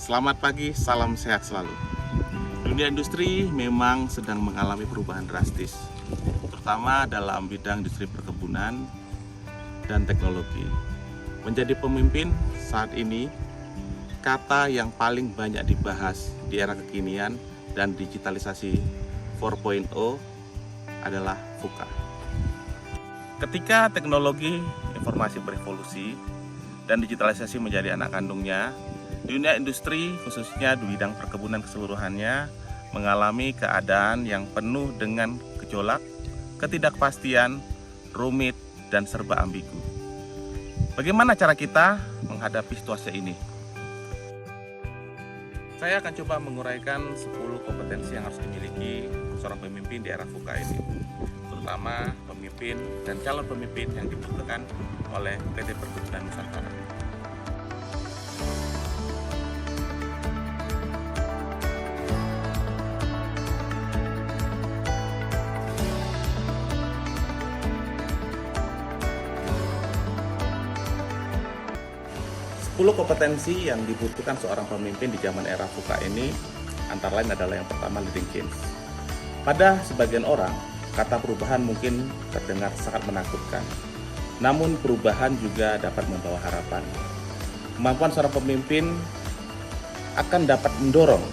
Selamat pagi, salam sehat selalu. Dunia industri memang sedang mengalami perubahan drastis, terutama dalam bidang industri perkebunan dan teknologi. Menjadi pemimpin saat ini, kata yang paling banyak dibahas di era kekinian dan digitalisasi 4.0 adalah VUCA. Ketika teknologi informasi berevolusi dan digitalisasi menjadi anak kandungnya, dunia industri khususnya di bidang perkebunan keseluruhannya mengalami keadaan yang penuh dengan gejolak, ketidakpastian, rumit, dan serba ambigu. Bagaimana cara kita menghadapi situasi ini? Saya akan coba menguraikan 10 kompetensi yang harus dimiliki seorang pemimpin di era VUCA ini, terutama pemimpin dan calon pemimpin yang dibutuhkan oleh PT Perkebunan Nusantara. Sepuluh kompetensi yang dibutuhkan seorang pemimpin di zaman era VUCA ini antara lain adalah yang pertama, leading change. Pada sebagian orang, kata perubahan mungkin terdengar sangat menakutkan. Namun perubahan juga dapat membawa harapan. Kemampuan seorang pemimpin akan dapat mendorong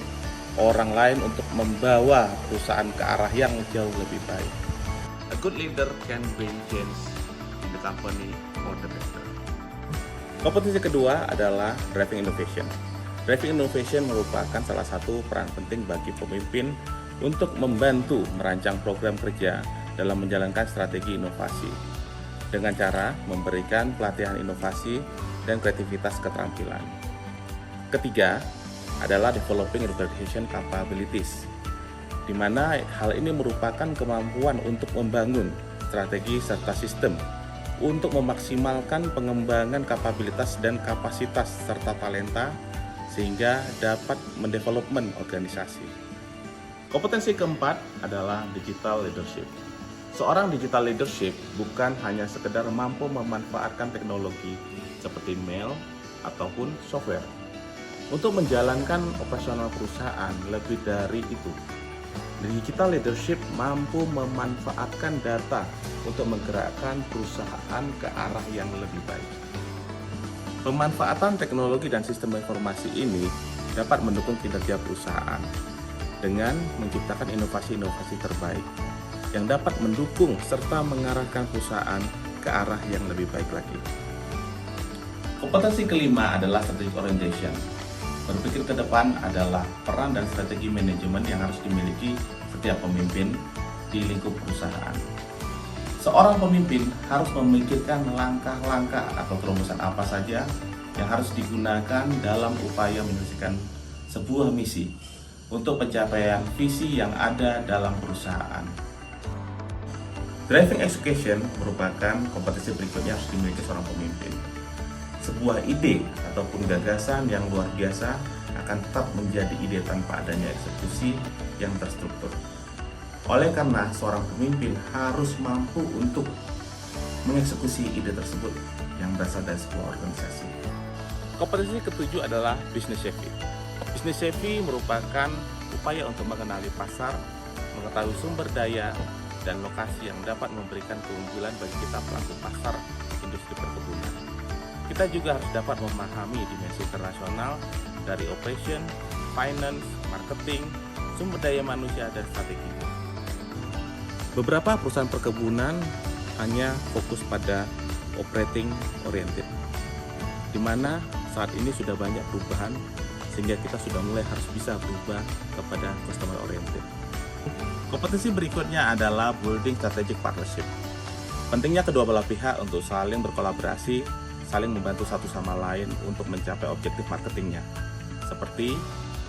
orang lain untuk membawa perusahaan ke arah yang jauh lebih baik. A good leader can bring change in the company for the better. Kompetensi kedua adalah driving innovation. Driving innovation merupakan salah satu peran penting bagi pemimpin untuk membantu merancang program kerja dalam menjalankan strategi inovasi dengan cara memberikan pelatihan inovasi dan kreativitas keterampilan. Ketiga adalah developing organization capabilities, di mana hal ini merupakan kemampuan untuk membangun strategi serta sistem untuk memaksimalkan pengembangan kapabilitas dan kapasitas serta talenta sehingga dapat mendevelopment organisasi. Kompetensi keempat adalah digital leadership. Seorang digital leadership bukan hanya sekedar mampu memanfaatkan teknologi seperti mail ataupun software untuk menjalankan operasional perusahaan, lebih dari itu. Digital leadership mampu memanfaatkan data untuk menggerakkan perusahaan ke arah yang lebih baik. Pemanfaatan teknologi dan sistem informasi ini dapat mendukung kinerja perusahaan dengan menciptakan inovasi-inovasi terbaik yang dapat mendukung serta mengarahkan perusahaan ke arah yang lebih baik lagi. Kompetensi kelima adalah strategic orientation. Berpikir ke depan adalah peran dan strategi manajemen yang harus dimiliki setiap pemimpin di lingkup perusahaan. Seorang pemimpin harus memikirkan langkah-langkah atau terobosan apa saja yang harus digunakan dalam upaya menyelesaikan sebuah misi untuk pencapaian visi yang ada dalam perusahaan. Driving execution merupakan kompetensi berikutnya harus dimiliki seorang pemimpin. Sebuah ide ataupun gagasan yang luar biasa akan tetap menjadi ide tanpa adanya eksekusi yang terstruktur. Oleh karena seorang pemimpin harus mampu untuk mengeksekusi ide tersebut yang berasal dari sebuah organisasi. Kompetensi ketujuh adalah business savvy. Business savvy merupakan upaya untuk mengenali pasar, mengetahui sumber daya, dan lokasi yang dapat memberikan keunggulan bagi kita pelaku pasar industri perkebunan. Kita juga harus dapat memahami dimensi internasional dari operation, finance, marketing, sumber daya manusia, dan strategi. Beberapa perusahaan perkebunan hanya fokus pada operating oriented, di mana saat ini sudah banyak perubahan sehingga kita sudah mulai harus bisa berubah kepada customer oriented. Kompetensi berikutnya adalah building strategic partnership. Pentingnya kedua belah pihak untuk saling berkolaborasi, saling membantu satu sama lain untuk mencapai objektif marketingnya, seperti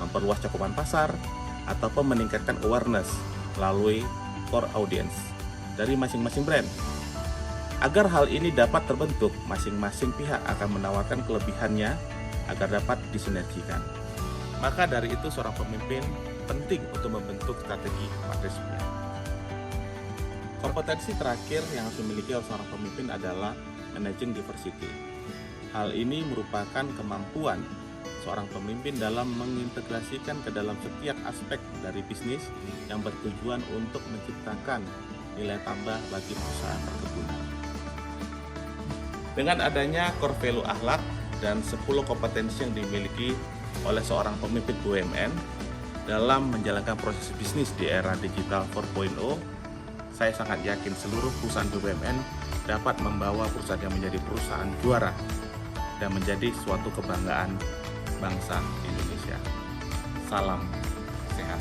memperluas cakupan pasar ataupun meningkatkan awareness melalui core audience dari masing-masing brand. Agar hal ini dapat terbentuk, masing-masing pihak akan menawarkan kelebihannya agar dapat disinergikan. Maka dari itu seorang pemimpin penting untuk membentuk strategi partnership-nya. Kompetensi terakhir yang harus dimiliki oleh seorang pemimpin adalah managing diversity. Hal ini merupakan kemampuan seorang pemimpin dalam mengintegrasikan ke dalam setiap aspek dari bisnis yang bertujuan untuk menciptakan nilai tambah bagi perusahaan perkebunan. Dengan adanya core value akhlak dan 10 kompetensi yang dimiliki oleh seorang pemimpin BUMN dalam menjalankan proses bisnis di era digital 4.0, saya sangat yakin seluruh perusahaan BUMN dapat membawa perusahaan yang menjadi perusahaan juara dan menjadi suatu kebanggaan bangsa Indonesia. Salam sehat.